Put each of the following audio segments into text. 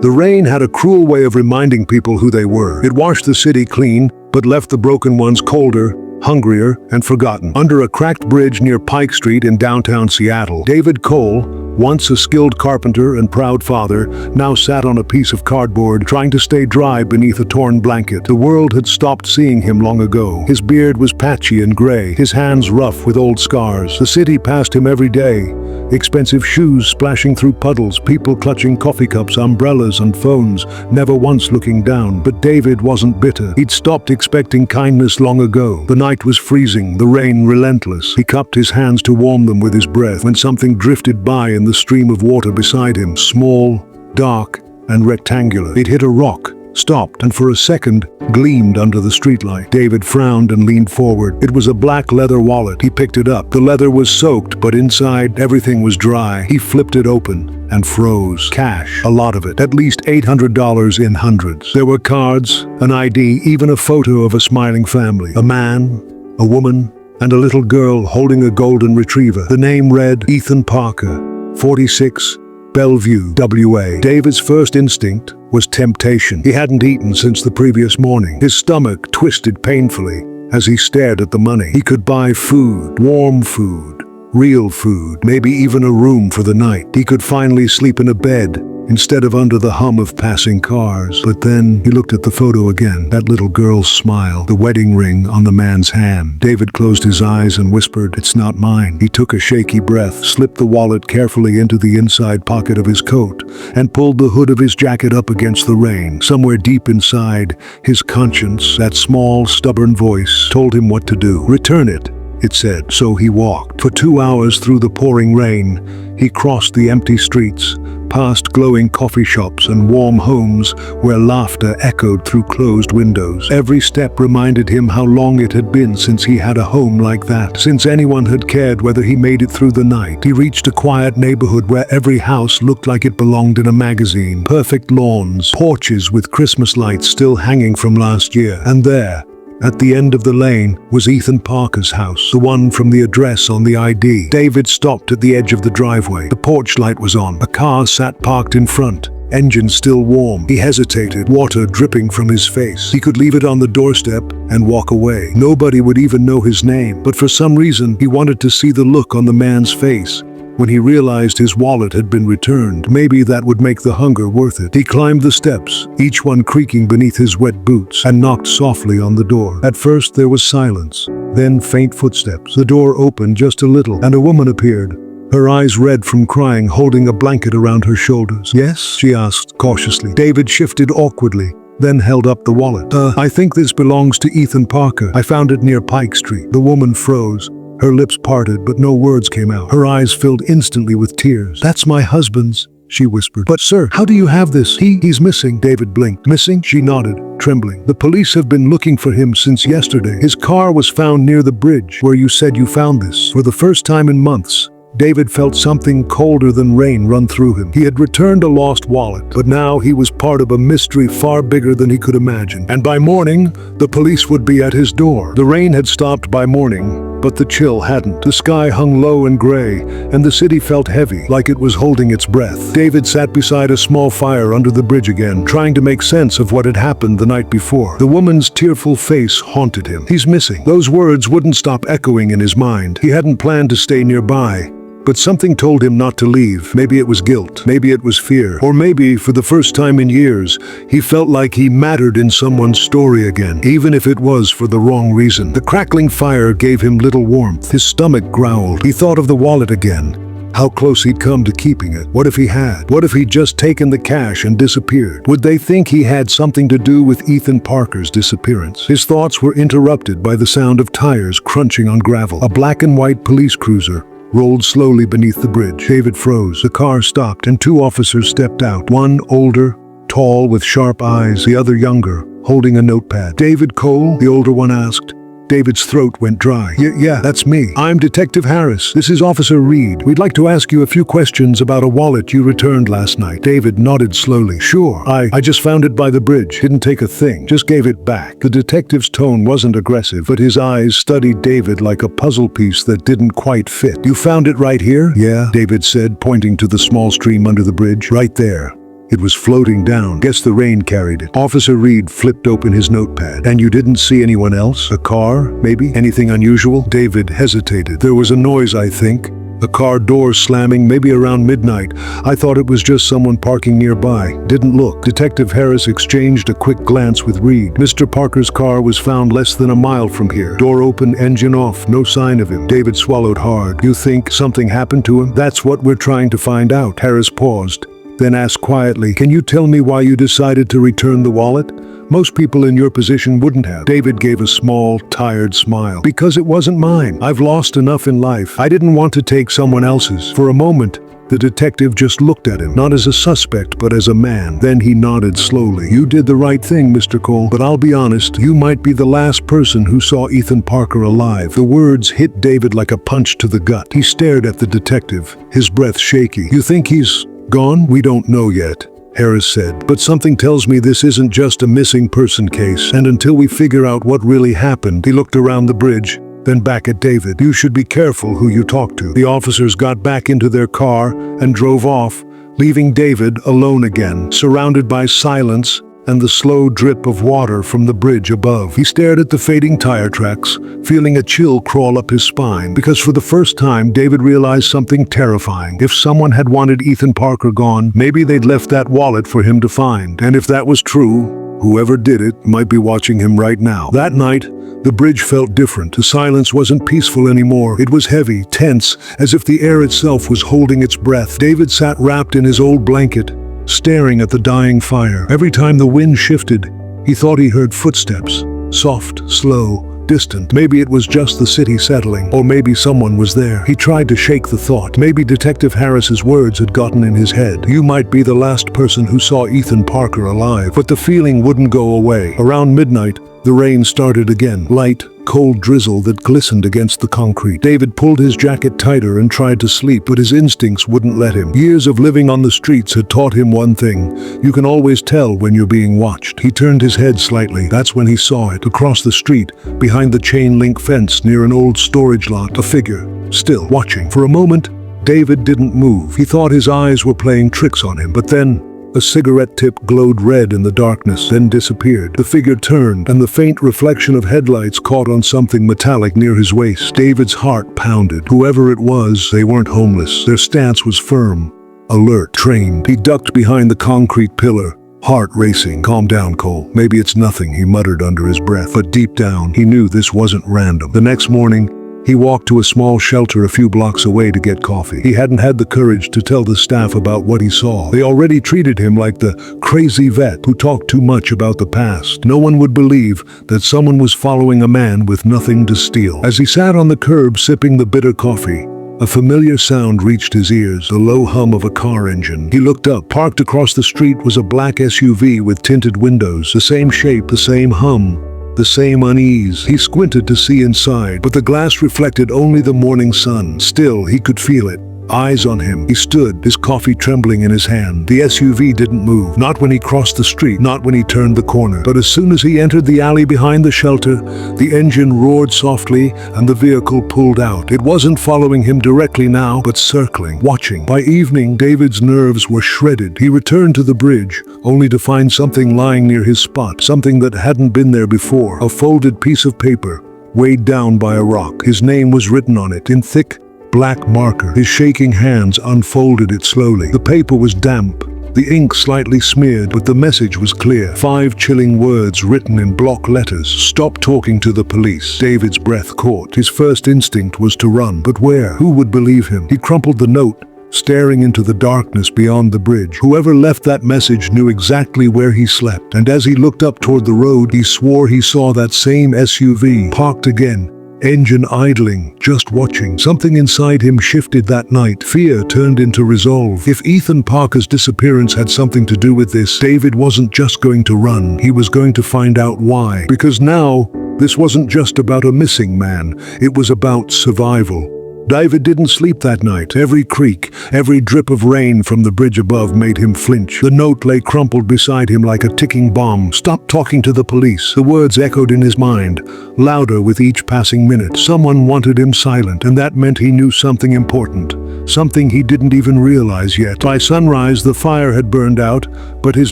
The rain had a cruel way of reminding people who they were. It washed the city clean, but left the broken ones colder, hungrier, and forgotten. Under a cracked bridge near Pike Street in downtown Seattle, David Cole, once a skilled carpenter and proud father, now sat on a piece of cardboard, trying to stay dry beneath a torn blanket. The world had stopped seeing him long ago. His beard was patchy and gray, his hands rough with old scars. The city passed him every day. Expensive shoes splashing through puddles, people clutching coffee cups, umbrellas, and phones, never once looking down. But David wasn't bitter. He'd stopped expecting kindness long ago. The night was freezing, the rain relentless. He cupped his hands to warm them with his breath when something drifted by in the stream of water beside him, small, dark, and rectangular. It hit a rock, stopped, and for a second gleamed under the streetlight. David frowned and leaned forward. It was a black leather wallet. He picked it up. The leather was soaked, but inside everything was dry. He flipped it open and froze. Cash, a lot of it, at least $800 in hundreds. There were cards, an ID, even a photo of a smiling family. A man, a woman, and a little girl holding a golden retriever. The name read Ethan Parker, 46, Bellevue, WA. David's first instinct was temptation. He hadn't eaten since the previous morning. His stomach twisted painfully as he stared at the money. He could buy food, warm food, real food, maybe even a room for the night. He could finally sleep in a bed instead of under the hum of passing cars. But then he looked at the photo again. That little girl's smile, the wedding ring on the man's hand. David closed his eyes and whispered, "It's not mine." He took a shaky breath, slipped the wallet carefully into the inside pocket of his coat, and pulled the hood of his jacket up against the rain. Somewhere deep inside, his conscience, that small, stubborn voice, told him what to do. "Return it," it said. So he walked. For 2 hours through the pouring rain, he crossed the empty streets, past glowing coffee shops and warm homes where laughter echoed through closed windows. Every step reminded him how long it had been since he had a home like that, since anyone had cared whether he made it through the night. He reached a quiet neighborhood where every house looked like it belonged in a magazine. Perfect lawns, porches with Christmas lights still hanging from last year. And there, at the end of the lane, was Ethan Parker's house, the one from the address on the ID. David stopped at the edge of the driveway. The porch light was on. A car sat parked in front, engine still warm. He hesitated, water dripping from his face. He could leave it on the doorstep and walk away. Nobody would even know his name, but for some reason, he wanted to see the look on the man's face when he realized his wallet had been returned. Maybe that would make the hunger worth it. He climbed the steps, each one creaking beneath his wet boots, and knocked softly on the door. At first there was silence, then faint footsteps. The door opened just a little, and a woman appeared, her eyes red from crying, holding a blanket around her shoulders. "Yes?" she asked cautiously. David shifted awkwardly, then held up the wallet. I think this belongs to Ethan Parker. I found it near Pike Street." The woman froze. Her lips parted, but no words came out. Her eyes filled instantly with tears. "That's my husband's," she whispered. "But sir, how do you have this? He's missing." David blinked. "Missing?" She nodded, trembling. "The police have been looking for him since yesterday. His car was found near the bridge where you said you found this." For the first time in months, David felt something colder than rain run through him. He had returned a lost wallet, but now he was part of a mystery far bigger than he could imagine. And by morning, the police would be at his door. The rain had stopped by morning, but the chill hadn't. The sky hung low and gray, and the city felt heavy, like it was holding its breath. David sat beside a small fire under the bridge again, trying to make sense of what had happened the night before. The woman's tearful face haunted him. "He's missing." Those words wouldn't stop echoing in his mind. He hadn't planned to stay nearby, but something told him not to leave. Maybe it was guilt, maybe it was fear, or maybe, for the first time in years, he felt like he mattered in someone's story again, even if it was for the wrong reason. The crackling fire gave him little warmth. His stomach growled. He thought of the wallet again. How close he'd come to keeping it. What if he had? What if he'd just taken the cash and disappeared? Would they think he had something to do with Ethan Parker's disappearance? His thoughts were interrupted by the sound of tires crunching on gravel. A black and white police cruiser rolled slowly beneath the bridge. David froze. The car stopped, and 2 officers stepped out. One older, tall, with sharp eyes, the other younger, holding a notepad. "David Cole?" the older one asked. David's throat went dry. Yeah, that's me. I'm Detective Harris. This is Officer Reed. We'd like to ask you a few questions about a wallet you returned last night." David nodded slowly. "Sure. I just found it by the bridge. Didn't take a thing. Just gave it back." The detective's tone wasn't aggressive, but his eyes studied David like a puzzle piece that didn't quite fit. "You found it right here?" "Yeah," David said, pointing to the small stream under the bridge. "Right there. It was floating down. Guess the rain carried it. Officer Reed flipped open his notepad. And you didn't see anyone else? A car, maybe? Anything unusual? David hesitated. There was a noise, I think. A car door slamming, maybe around midnight. I thought it was just someone parking nearby. Didn't look. Detective Harris exchanged a quick glance with Reed. Mr. Parker's car was found less than a mile from here. Door open, engine off, no sign of him. David swallowed hard. You think something happened to him? That's what we're trying to find out. Harris paused, then asked quietly, can you tell me why you decided to return the wallet? Most people in your position wouldn't have. David gave a small, tired smile. Because it wasn't mine. I've lost enough in life. I didn't want to take someone else's. For a moment, the detective just looked at him, not as a suspect, but as a man. Then he nodded slowly. You did the right thing, Mr. Cole, but I'll be honest, you might be the last person who saw Ethan Parker alive. The words hit David like a punch to the gut. He stared at the detective, his breath shaky. You think he's gone? We don't know yet, Harris said, but something tells me this isn't just a missing person case, and until we figure out what really happened. He looked around the bridge, then back at David. You should be careful who you talk to. The officers got back into their car and drove off, leaving David alone again, surrounded by silence and the slow drip of water from the bridge above. He stared at the fading tire tracks, feeling a chill crawl up his spine, because for the first time, David realized something terrifying. If someone had wanted Ethan Parker gone, maybe they'd left that wallet for him to find. And if that was true, whoever did it might be watching him right now. That night, the bridge felt different. The silence wasn't peaceful anymore. It was heavy, tense, as if the air itself was holding its breath. David sat wrapped in his old blanket, staring at the dying fire. Every time the wind shifted, he thought he heard footsteps. Soft, slow, distant. Maybe it was just the city settling, or maybe someone was there. He tried to shake the thought. Maybe Detective Harris's words had gotten in his head. You might be the last person who saw Ethan Parker alive. But the feeling wouldn't go away. Around midnight, the rain started again. Light, cold drizzle that glistened against the concrete. David pulled his jacket tighter and tried to sleep, but his instincts wouldn't let him. Years of living on the streets had taught him one thing. You can always tell when you're being watched. He turned his head slightly. That's when he saw it. Across the street, behind the chain-link fence near an old storage lot, a figure, still watching. For a moment, David didn't move. He thought his eyes were playing tricks on him, but then a cigarette tip glowed red in the darkness, then disappeared. The figure turned, and the faint reflection of headlights caught on something metallic near his waist. David's heart pounded. Whoever it was, they weren't homeless. Their stance was firm, alert, trained. He ducked behind the concrete pillar, heart racing. Calm down, Cole. Maybe it's nothing, he muttered under his breath. But deep down, he knew this wasn't random. The next morning, he walked to a small shelter a few blocks away to get coffee. He hadn't had the courage to tell the staff about what he saw. They already treated him like the crazy vet who talked too much about the past. No one would believe that someone was following a man with nothing to steal. As he sat on the curb sipping the bitter coffee, a familiar sound reached his ears, the low hum of a car engine. He looked up. Parked across the street was a black SUV with tinted windows, the same shape, the same hum, the same unease. He squinted to see inside, but the glass reflected only the morning sun. Still, he could feel it. Eyes on him. He stood, his coffee trembling in his hand. The SUV didn't move. Not when he crossed the street, not when he turned the corner. But as soon as he entered the alley behind the shelter, the engine roared softly and the vehicle pulled out. It wasn't following him directly now, but circling, watching. By evening, David's nerves were shredded. He returned to the bridge, only to find something lying near his spot, something that hadn't been there before. A folded piece of paper, weighed down by a rock. His name was written on it in thick, black marker. His shaking hands unfolded it slowly. The paper was damp, the ink slightly smeared, but the message was clear. 5 chilling words written in block letters. Stop talking to the police. David's breath caught. His first instinct was to run. But where? Who would believe him? He crumpled the note, staring into the darkness beyond the bridge. Whoever left that message knew exactly where he slept. And as he looked up toward the road, he swore he saw that same SUV parked again, engine idling, just watching. Something inside him shifted that night. Fear turned into resolve. If Ethan Parker's disappearance had something to do with this, David wasn't just going to run. He was going to find out why. Because now, this wasn't just about a missing man. It was about survival. David didn't sleep that night. Every creak, every drip of rain from the bridge above made him flinch. The note lay crumpled beside him like a ticking bomb. "Stop talking to the police." The words echoed in his mind, louder with each passing minute. Someone wanted him silent, and that meant he knew something important. Something he didn't even realize yet. By sunrise, the fire had burned out, but his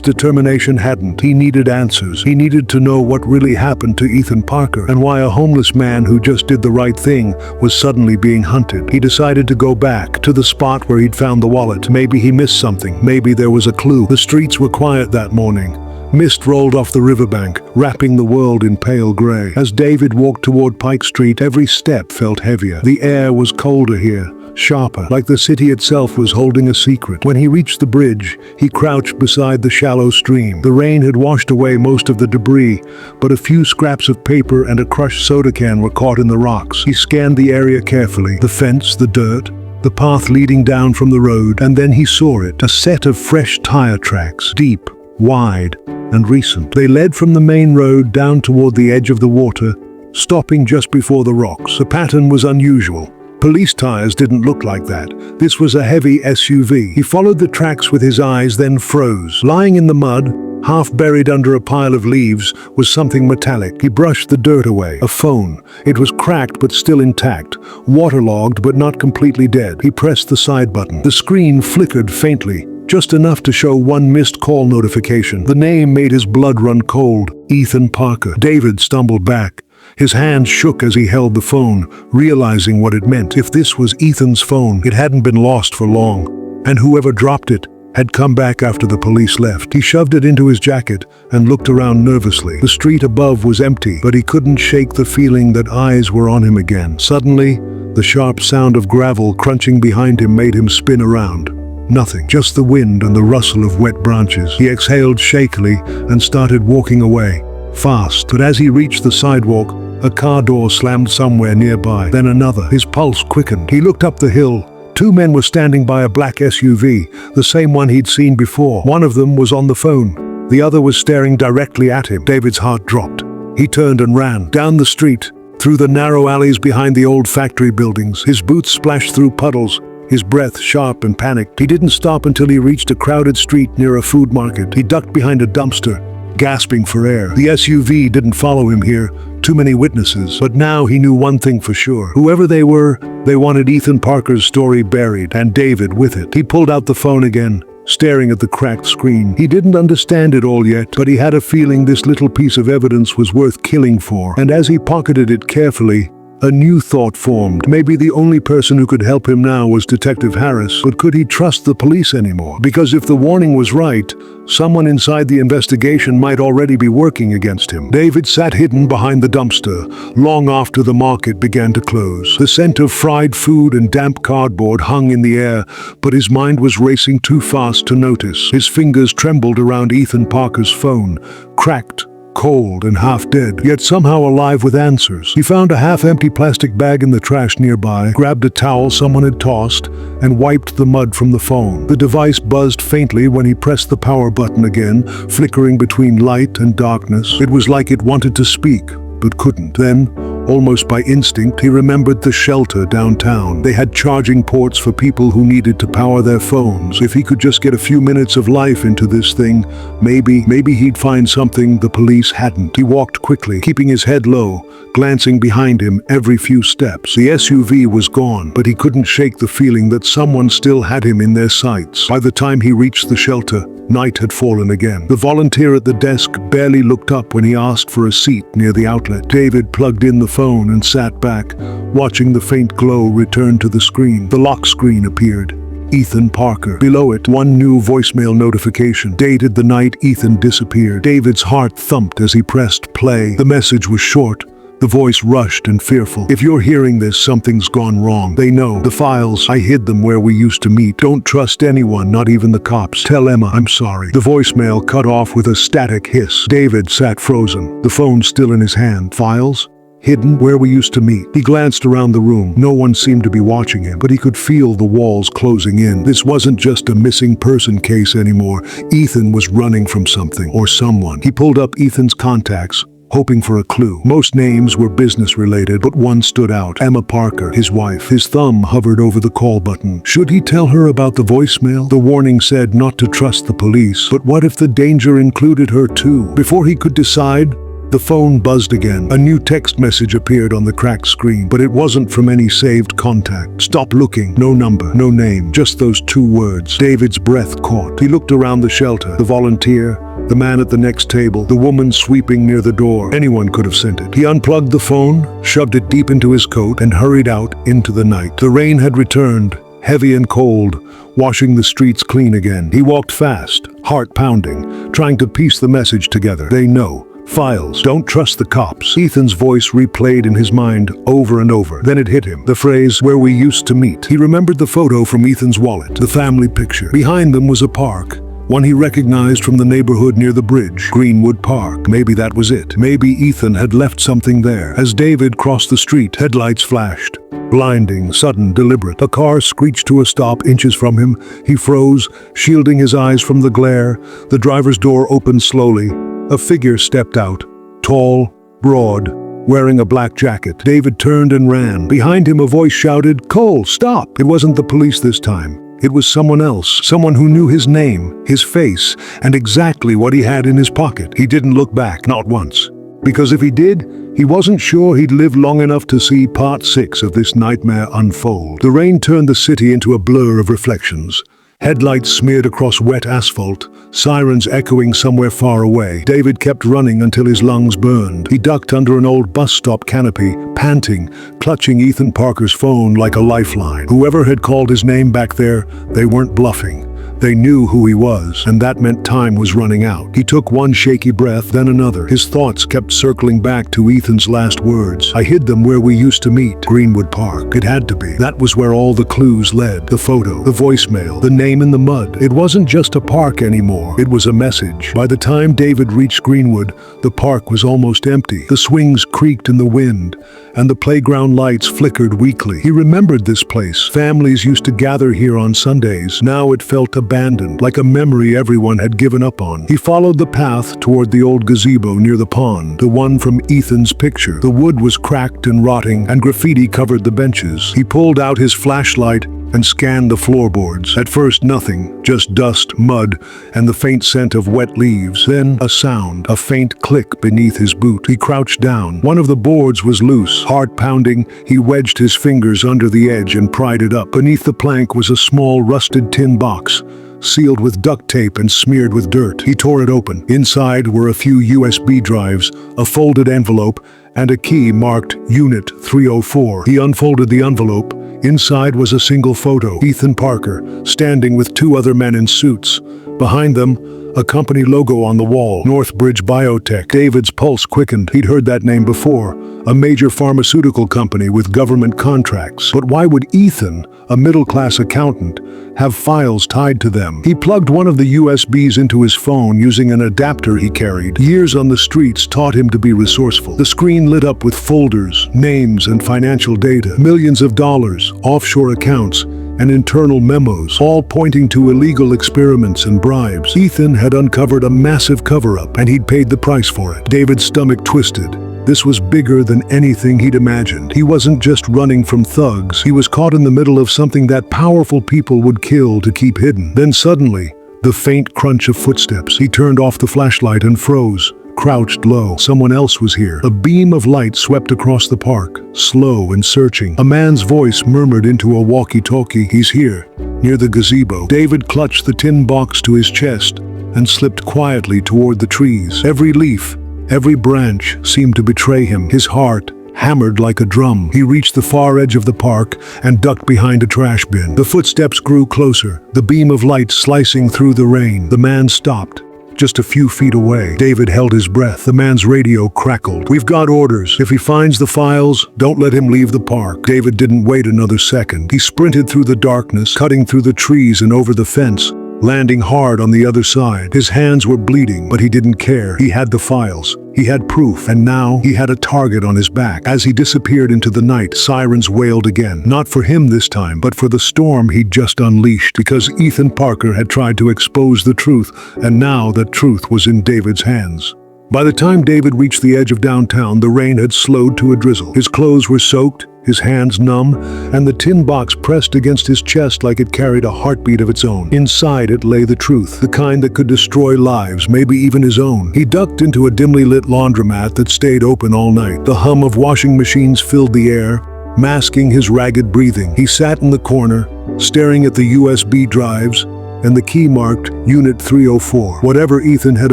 determination hadn't. He needed answers. He needed to know what really happened to Ethan Parker, and why a homeless man who just did the right thing was suddenly being hunted. He decided to go back to the spot where he'd found the wallet. Maybe he missed something. Maybe there was a clue. The streets were quiet that morning. Mist rolled off the riverbank, wrapping the world in pale gray. As David walked toward Pike Street, every step felt heavier. The air was colder here, sharper, like the city itself was holding a secret. When he reached the bridge, he crouched beside the shallow stream. The rain had washed away most of the debris, but a few scraps of paper and a crushed soda can were caught in the rocks. He scanned the area carefully, the fence, the dirt, the path leading down from the road, and then he saw it, a set of fresh tire tracks, deep, wide, and recent. They led from the main road down toward the edge of the water, stopping just before the rocks. The pattern was unusual. Police tires didn't look like that. This was a heavy SUV. He followed the tracks with his eyes, then froze. Lying in the mud, half buried under a pile of leaves, was something metallic. He brushed the dirt away. A phone. It was cracked but still intact, waterlogged but not completely dead. He pressed the side button. The screen flickered faintly, just enough to show one missed call notification. The name made his blood run cold. Ethan Parker. David stumbled back. His hand shook as he held the phone, realizing what it meant. If this was Ethan's phone, it hadn't been lost for long, and whoever dropped it had come back after the police left. He shoved it into his jacket and looked around nervously. The street above was empty, but he couldn't shake the feeling that eyes were on him again. Suddenly, the sharp sound of gravel crunching behind him made him spin around. Nothing, just the wind and the rustle of wet branches. He exhaled shakily and started walking away, fast. But as he reached the sidewalk, a car door slammed somewhere nearby, then another. His pulse quickened. He looked up the hill. Two men were standing by a black SUV, the same one he'd seen before. One of them was on the phone. The other was staring directly at him. David's heart dropped. He turned and ran down the street, through the narrow alleys behind the old factory buildings. His boots splashed through puddles, his breath sharp and panicked. He didn't stop until he reached a crowded street near a food market. He ducked behind a dumpster, gasping for air. The SUV didn't follow him here. Too many witnesses. But now he knew one thing for sure. Whoever they were, they wanted Ethan Parker's story buried, and David with it. He pulled out the phone again, staring at the cracked screen. He didn't understand it all yet, but he had a feeling this little piece of evidence was worth killing for. And as he pocketed it carefully, a new thought formed. Maybe the only person who could help him now was Detective Harris. But could he trust the police anymore? Because if the warning was right, someone inside the investigation might already be working against him. David sat hidden behind the dumpster, long after the market began to close. The scent of fried food and damp cardboard hung in the air, but his mind was racing too fast to notice. His fingers trembled around Ethan Parker's phone, cracked, cold and half dead, yet somehow alive with answers. He found a half-empty plastic bag in the trash nearby, grabbed a towel someone had tossed, and wiped the mud from the phone. The device buzzed faintly when he pressed the power button again, flickering between light and darkness. It was like it wanted to speak, but couldn't. Then, almost by instinct, he remembered the shelter downtown. They had charging ports for people who needed to power their phones. If he could just get a few minutes of life into this thing, maybe he'd find something the police hadn't. He walked quickly, keeping his head low, glancing behind him every few steps. The SUV was gone, but he couldn't shake the feeling that someone still had him in their sights. By the time he reached the shelter, night had fallen again. The volunteer at the desk barely looked up when he asked for a seat near the outlet. David plugged in the phone and sat back, watching the faint glow return to the screen. The lock screen appeared. Ethan Parker. Below it, one new voicemail notification, dated the night Ethan disappeared. David's heart thumped as he pressed play. The message was short. The voice rushed and fearful. "If you're hearing this, something's gone wrong. They know. The files, I hid them where we used to meet. Don't trust anyone, not even the cops. Tell Emma I'm sorry." The voicemail cut off with a static hiss. David sat frozen, the phone still in his hand. Files? Hidden where we used to meet. He glanced around the room. No one seemed to be watching him, but he could feel the walls closing in. This wasn't just a missing person case anymore. Ethan was running from something or someone. He pulled up Ethan's contacts. hoping for a clue. Most names were business-related, but one stood out. Emma Parker, his wife. His thumb hovered over the call button. Should he tell her about the voicemail? The warning said not to trust the police, but what if the danger included her too? Before he could decide, the phone buzzed again. A new text message appeared on the cracked screen, but it wasn't from any saved contact. Stop looking. No number, no name, just those 2 words. David's breath caught. He looked around the shelter. The volunteer, the man at the next table, the woman sweeping near the door. Anyone could have sent it. He unplugged the phone, shoved it deep into his coat, and hurried out into the night. The rain had returned, heavy and cold, washing the streets clean again. He walked fast, heart pounding, trying to piece the message together. They know. Files. Don't trust the cops. Ethan's voice replayed in his mind over and over. Then it hit him. The phrase, where we used to meet. He remembered the photo from Ethan's wallet, the family picture. Behind them was a park, one he recognized from the neighborhood near the bridge. Greenwood Park. Maybe that was it. Maybe Ethan had left something there. As David crossed the street, headlights flashed. Blinding, sudden, deliberate. A car screeched to a stop inches from him. He froze, shielding his eyes from the glare. The driver's door opened slowly. A figure stepped out, tall, broad, wearing a black jacket. David turned and ran. Behind him a voice shouted, "Cole, stop!" It wasn't the police this time. It was someone else, someone who knew his name, his face, and exactly what he had in his pocket. He didn't look back, not once. Because if he did, he wasn't sure he'd live long enough to see part 6 of this nightmare unfold. The rain turned the city into a blur of reflections. Headlights smeared across wet asphalt, sirens echoing somewhere far away. David kept running until his lungs burned. He ducked under an old bus stop canopy, panting, clutching Ethan Parker's phone like a lifeline. Whoever had called his name back there, they weren't bluffing. They knew who he was, and that meant time was running out. He took one shaky breath, then another. His thoughts kept circling back to Ethan's last words. I hid them where we used to meet, Greenwood Park. It had to be. That was where all the clues led. The photo, the voicemail, the name in the mud. It wasn't just a park anymore. It was a message. By the time David reached Greenwood, the park was almost empty. The swings creaked in the wind, and the playground lights flickered weakly. He remembered this place. Families used to gather here on Sundays. Now it felt abandoned, like a memory everyone had given up on. He followed the path toward the old gazebo near the pond, the one from Ethan's picture. The wood was cracked and rotting, and graffiti covered the benches. He pulled out his flashlight and scanned the floorboards. At first nothing, just dust, mud, and the faint scent of wet leaves. Then a sound, a faint click beneath his boot. He crouched down. One of the boards was loose. Heart pounding, he wedged his fingers under the edge and pried it up. Beneath the plank was a small rusted tin box, sealed with duct tape and smeared with dirt. He tore it open. Inside were a few USB drives, a folded envelope, and a key marked Unit 304. He unfolded the envelope. Inside was a single photo. Ethan Parker, standing with 2 other men in suits. Behind them, a company logo on the wall, Northbridge Biotech. David's pulse quickened. He'd heard that name before. A major pharmaceutical company with government contracts. But why would Ethan, a middle-class accountant, have files tied to them? He plugged one of the USBs into his phone using an adapter he carried. Years on the streets taught him to be resourceful. The screen lit up with folders, names, and financial data. Millions of dollars, offshore accounts, and internal memos, all pointing to illegal experiments and bribes. Ethan had uncovered a massive cover-up, and he'd paid the price for it. David's stomach twisted. This was bigger than anything he'd imagined. He wasn't just running from thugs. He was caught in the middle of something that powerful people would kill to keep hidden. Then suddenly, the faint crunch of footsteps. He turned off the flashlight and froze, crouched low. Someone else was here. A beam of light swept across the park, slow and searching. A man's voice murmured into a walkie-talkie. He's here, near the gazebo. David clutched the tin box to his chest and slipped quietly toward the trees. Every leaf, every branch seemed to betray him. His heart hammered like a drum. He reached the far edge of the park and ducked behind a trash bin. The footsteps grew closer, the beam of light slicing through the rain. The man stopped, just a few feet away. David held his breath. The man's radio crackled. "We've got orders. If he finds the files, don't let him leave the park." David didn't wait another second. He sprinted through the darkness, cutting through the trees and over the fence, landing hard on the other side. His hands were bleeding, but he didn't care. He had the files. He had proof, and now he had a target on his back. As he disappeared into the night, sirens wailed again. Not for him this time, but for the storm he'd just unleashed, because Ethan Parker had tried to expose the truth, and now that truth was in David's hands. By the time David reached the edge of downtown, the rain had slowed to a drizzle. His clothes were soaked, his hands numb, and the tin box pressed against his chest like it carried a heartbeat of its own. Inside it lay the truth, the kind that could destroy lives, maybe even his own. He ducked into a dimly lit laundromat that stayed open all night. The hum of washing machines filled the air, masking his ragged breathing. He sat in the corner, staring at the USB drives, and the key marked Unit 304. Whatever Ethan had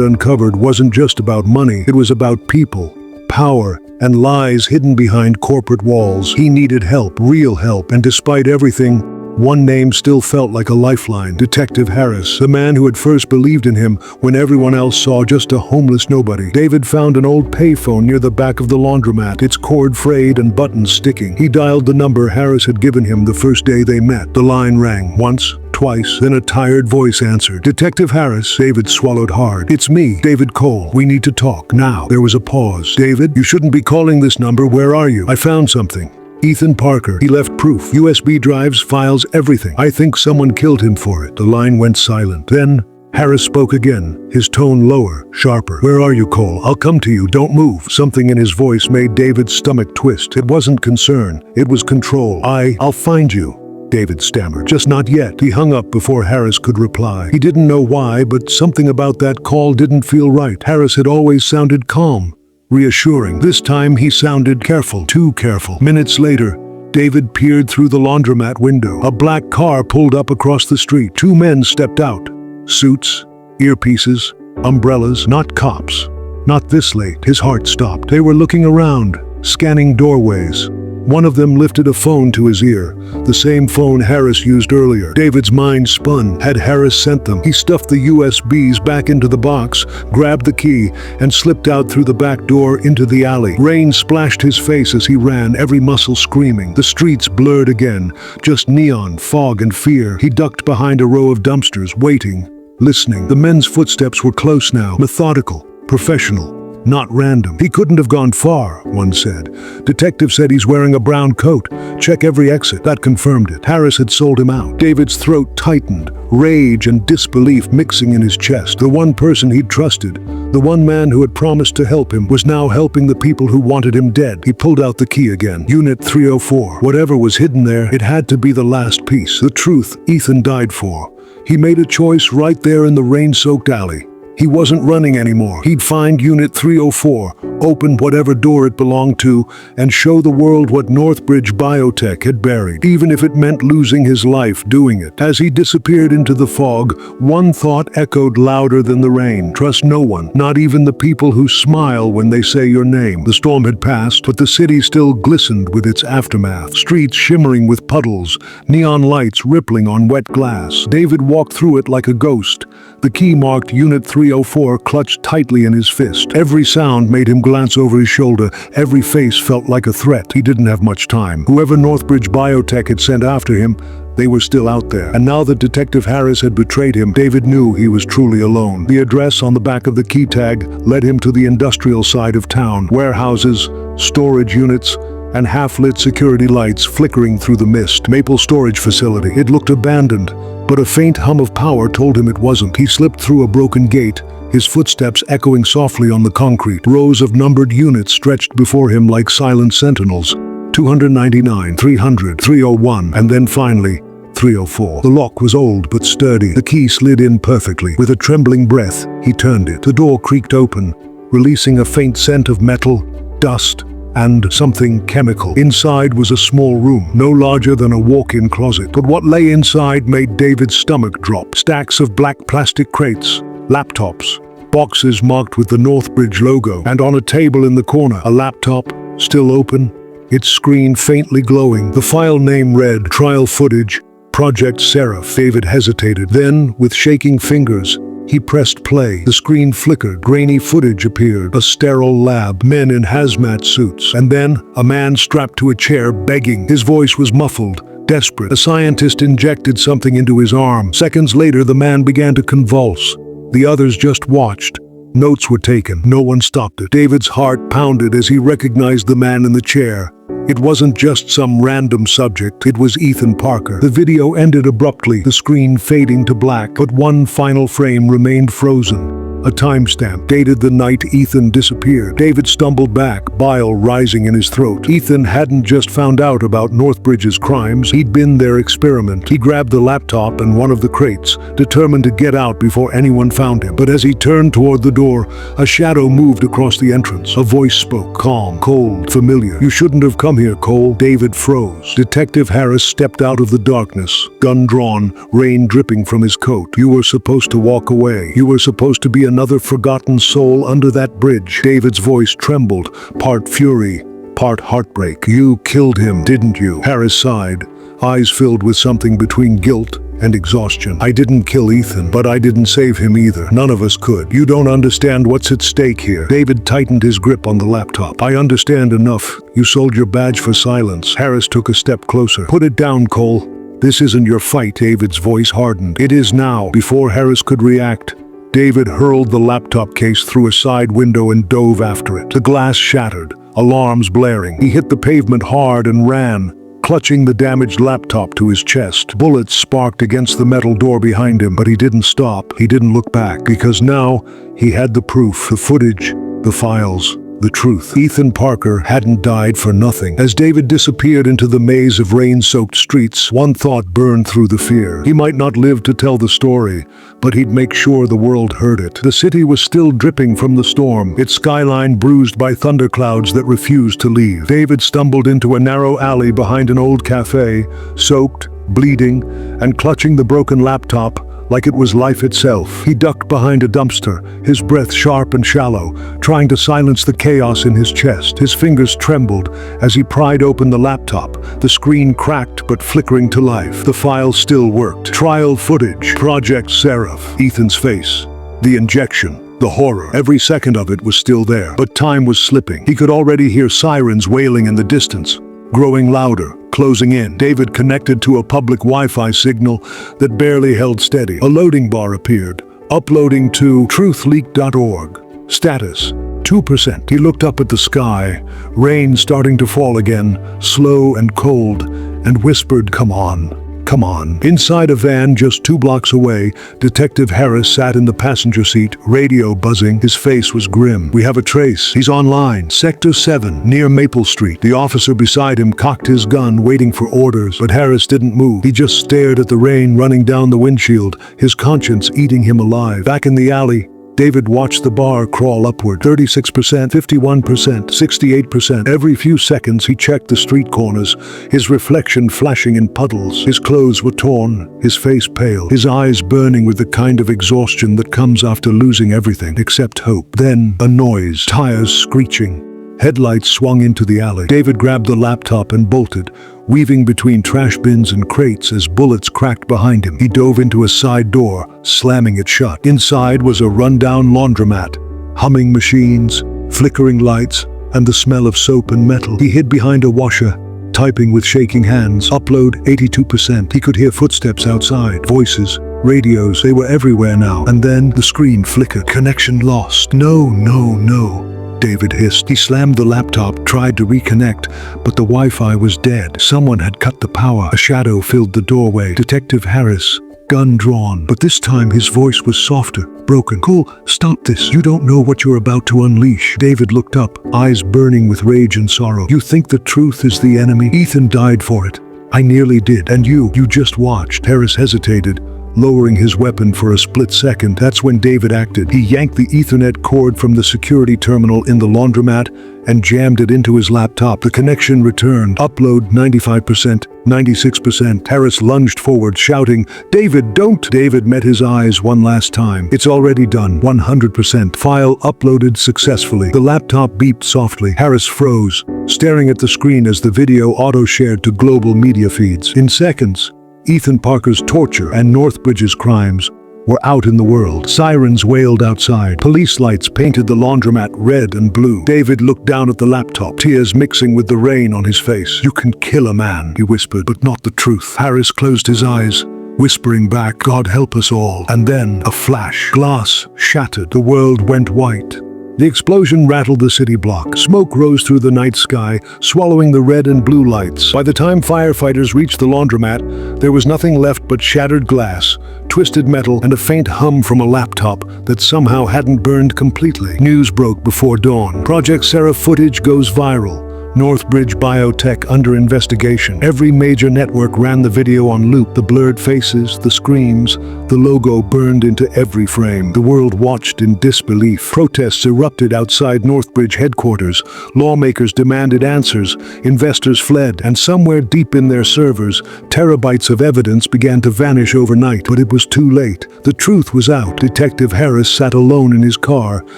uncovered wasn't just about money, it was about people, power, and lies hidden behind corporate walls. He needed help, real help, and despite everything, one name still felt like a lifeline: Detective Harris, the man who had first believed in him when everyone else saw just a homeless nobody. David found an old payphone near the back of the laundromat, its cord frayed and buttons sticking. He dialed the number Harris had given him the first day they met. The line rang once, twice, then a tired voice answered. "Detective Harris." David swallowed hard. "It's me, David Cole. We need to talk now." There was a pause. "David, you shouldn't be calling this number. Where are you?" "I found something. Ethan Parker. He left proof. USB drives, files, everything. I think someone killed him for it." The line went silent. Then Harris spoke again, his tone lower, sharper. "Where are you, Cole? I'll come to you. Don't move." Something in his voice made David's stomach twist. It wasn't concern. It was control. I'll find you," David stammered. "Just not yet." He hung up before Harris could reply. He didn't know why, but something about that call didn't feel right. Harris had always sounded calm, reassuring. This time he sounded careful, too careful. Minutes later, David peered through the laundromat window. A black car pulled up across the street. Two men stepped out. Suits, earpieces, umbrellas. Not cops. Not this late. His heart stopped. They were looking around, scanning doorways. One of them lifted a phone to his ear, the same phone Harris used earlier. David's mind spun. Had Harris sent them? He stuffed the USBs back into the box, grabbed the key, and slipped out through the back door into the alley. Rain splashed his face as he ran, every muscle screaming. The streets blurred again, just neon, fog, and fear. He ducked behind a row of dumpsters, waiting, listening. The men's footsteps were close now, methodical, professional. Not random. He couldn't have gone far, one said. "Detective said he's wearing a brown coat. Check every exit." That confirmed it. Harris had sold him out. David's throat tightened, rage and disbelief mixing in his chest. The one person he'd trusted, the one man who had promised to help him, was now helping the people who wanted him dead. He pulled out the key again. Unit 304. Whatever was hidden there, it had to be the last piece. The truth Ethan died for. He made a choice right there in the rain-soaked alley. He wasn't running anymore. He'd find Unit 304, open whatever door it belonged to, and show the world what Northbridge Biotech had buried, even if it meant losing his life doing it. As he disappeared into the fog, one thought echoed louder than the rain. Trust no one, not even the people who smile when they say your name. The storm had passed, but the city still glistened with its aftermath. Streets shimmering with puddles, neon lights rippling on wet glass. David walked through it like a ghost, the key marked Unit 304 clutched tightly in his fist. Every sound made him glance over his shoulder. Every face felt like a threat. He didn't have much time. Whoever Northbridge Biotech had sent after him, they were still out there. And now that Detective Harris had betrayed him, David knew he was truly alone. The address on the back of the key tag led him to the industrial side of town. Warehouses, storage units, and half-lit security lights flickering through the mist. Maple Storage Facility. It looked abandoned, but a faint hum of power told him it wasn't. He slipped through a broken gate, his footsteps echoing softly on the concrete. Rows of numbered units stretched before him like silent sentinels. 299, 300, 301, and then finally, 304. The lock was old but sturdy. The key slid in perfectly. With a trembling breath, he turned it. The door creaked open, releasing a faint scent of metal, dust, and something chemical. Inside was a small room, no larger than a walk-in closet. But what lay inside made David's stomach drop. Stacks of black plastic crates, laptops, boxes marked with the Northbridge logo, and on a table in the corner, a laptop, still open, its screen faintly glowing. The file name read, Trial Footage, Project Seraph. David hesitated. Then, with shaking fingers, he pressed play. The screen flickered. Grainy footage appeared. A sterile lab, men in hazmat suits, and then a man strapped to a chair begging. His voice was muffled, desperate. A scientist injected something into his arm. Seconds later, the man began to convulse. The others just watched. Notes were taken. No one stopped it. David's heart pounded as he recognized the man in the chair. It wasn't just some random subject, it was Ethan Parker. The video ended abruptly, the screen fading to black, but one final frame remained frozen. A timestamp dated the night Ethan disappeared. David stumbled back, bile rising in his throat. Ethan hadn't just found out about Northbridge's crimes, he'd been their experiment. He grabbed the laptop and one of the crates, determined to get out before anyone found him. But as he turned toward the door, a shadow moved across the entrance. A voice spoke, calm, cold, familiar. "You shouldn't have come here, Cole." David froze. Detective Harris stepped out of the darkness, gun drawn, rain dripping from his coat. "You were supposed to walk away. You were supposed to be another forgotten soul under that bridge." David's voice trembled, part fury, part heartbreak. "You killed him, didn't you?" Harris sighed, eyes filled with something between guilt and exhaustion. "I didn't kill Ethan, but I didn't save him either. None of us could. You don't understand what's at stake here." David tightened his grip on the laptop. "I understand enough. You sold your badge for silence." Harris took a step closer. "Put it down, Cole. This isn't your fight." David's voice hardened. "It is now." Before Harris could react, David hurled the laptop case through a side window and dove after it. The glass shattered, alarms blaring. He hit the pavement hard and ran, clutching the damaged laptop to his chest. Bullets sparked against the metal door behind him, but he didn't stop. He didn't look back, because now he had the proof, the footage, the files, the truth. Ethan Parker hadn't died for nothing. As David disappeared into the maze of rain-soaked streets, one thought burned through the fear. He might not live to tell the story, but he'd make sure the world heard it. The city was still dripping from the storm, its skyline bruised by thunderclouds that refused to leave. David stumbled into a narrow alley behind an old cafe, soaked, bleeding, and clutching the broken laptop like it was life itself. He ducked behind a dumpster, his breath sharp and shallow, trying to silence the chaos in his chest. His fingers trembled as he pried open the laptop. The screen cracked but flickering to life. The file still worked. Trial footage. Project Seraph. Ethan's face. The injection. The horror. Every second of it was still there. But time was slipping. He could already hear sirens wailing in the distance, growing louder, closing in. David connected to a public Wi-Fi signal that barely held steady. A loading bar appeared. Uploading to truthleak.org. Status: 2%. He looked up at the sky, rain starting to fall again, slow and cold, and whispered, "Come on. Come on." Inside a van just 2 blocks away, Detective Harris sat in the passenger seat, radio buzzing. His face was grim. "We have a trace. He's online. Sector 7, near Maple Street." The officer beside him cocked his gun, waiting for orders, but Harris didn't move. He just stared at the rain running down the windshield, his conscience eating him alive. Back in the alley, David watched the bar crawl upward. 36%, 51%, 68%. Every few seconds he checked the street corners, his reflection flashing in puddles. His clothes were torn, his face pale, his eyes burning with the kind of exhaustion that comes after losing everything except hope. Then a noise, tires screeching. Headlights swung into the alley. David grabbed the laptop and bolted, weaving between trash bins and crates as bullets cracked behind him. He dove into a side door, slamming it shut. Inside was a rundown laundromat, humming machines, flickering lights, and the smell of soap and metal. He hid behind a washer, typing with shaking hands. Upload 82%. He could hear footsteps outside, voices, radios. They were everywhere now. And then the screen flickered. Connection lost. "No, no, no," David hissed. He slammed the laptop, tried to reconnect, but the Wi-Fi was dead. Someone had cut the power. A shadow filled the doorway. Detective Harris, gun drawn. But this time his voice was softer, broken. "Cole, stop this. You don't know what you're about to unleash." David looked up, eyes burning with rage and sorrow. "You think the truth is the enemy? Ethan died for it. I nearly did. And you just watched." Harris hesitated, lowering his weapon for a split second. That's when David acted. He yanked the Ethernet cord from the security terminal in the laundromat and jammed it into his laptop. The connection returned. Upload 95%, 96%. Harris lunged forward, shouting, "David, don't!" David met his eyes one last time. "It's already done. 100%. File uploaded successfully." The laptop beeped softly. Harris froze, staring at the screen as the video auto-shared to global media feeds. In seconds, Ethan Parker's torture and Northbridge's crimes were out in the world. Sirens wailed outside. Police lights painted the laundromat red and blue. David looked down at the laptop, tears mixing with the rain on his face. "You can kill a man," he whispered, "but not the truth." Harris closed his eyes, whispering back, "God help us all." And then a flash. Glass shattered. The world went white. The explosion rattled the city block. Smoke rose through the night sky, swallowing the red and blue lights. By the time firefighters reached the laundromat, there was nothing left but shattered glass, twisted metal, and a faint hum from a laptop that somehow hadn't burned completely. News broke before dawn. Project Seraph footage goes viral. Northbridge Biotech under investigation. Every major network ran the video on loop. The blurred faces, the screams, the logo burned into every frame. The world watched in disbelief. Protests erupted outside Northbridge headquarters. Lawmakers demanded answers. Investors fled. And somewhere deep in their servers, terabytes of evidence began to vanish overnight. But it was too late. The truth was out. Detective Harris sat alone in his car,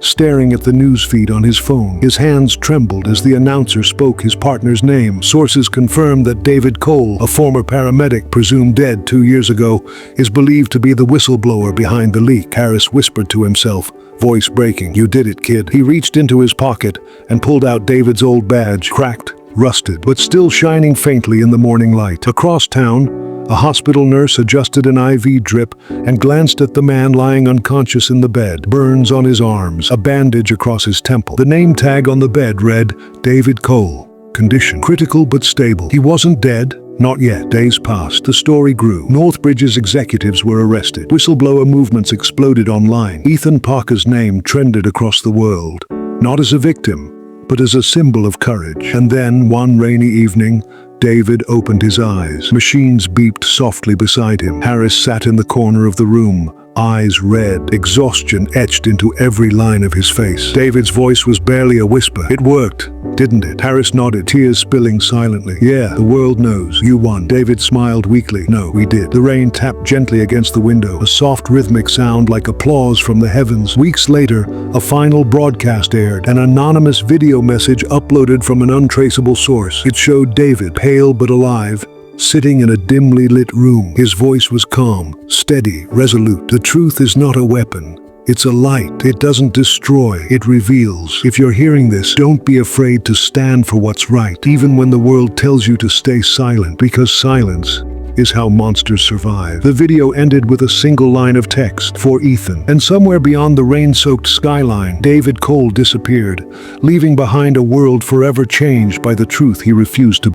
staring at the newsfeed on his phone. His hands trembled as the announcer spoke his partner's name. Sources confirmed that David Cole, a former paramedic presumed dead 2 years ago, is believed to be the whistleblower behind the leak. Harris whispered to himself, voice breaking, "You did it, kid." He reached into his pocket and pulled out David's old badge, cracked, rusted, but still shining faintly in the morning light. Across town, a hospital nurse adjusted an IV drip and glanced at the man lying unconscious in the bed, burns on his arms, a bandage across his temple. The name tag on the bed read, David Cole. Condition critical but stable. He wasn't dead. Not yet. Days passed. The story grew. Northbridge's executives were arrested. Whistleblower movements exploded online. Ethan Parker's name trended across the world. Not as a victim, but as a symbol of courage. And then, one rainy evening, David opened his eyes. Machines beeped softly beside him. Harris sat in the corner of the room, eyes red, exhaustion etched into every line of his face. David's voice was barely a whisper. "It worked, didn't it?" Harris nodded, tears spilling silently. "Yeah, the world knows. You won." David smiled weakly. "No, we did." The rain tapped gently against the window, a soft rhythmic sound like applause from the heavens. Weeks later, a final broadcast aired, an anonymous video message uploaded from an untraceable source. It showed David, pale but alive, sitting in a dimly lit room. His voice was calm, steady, resolute. "The truth is not a weapon. It's a light. It doesn't destroy, it reveals. If you're hearing this, don't be afraid to stand for what's right, even when the world tells you to stay silent, because silence is how monsters survive." The video ended with a single line of text, "For Ethan." And somewhere beyond the rain-soaked skyline, David Cole disappeared, leaving behind a world forever changed by the truth he refused to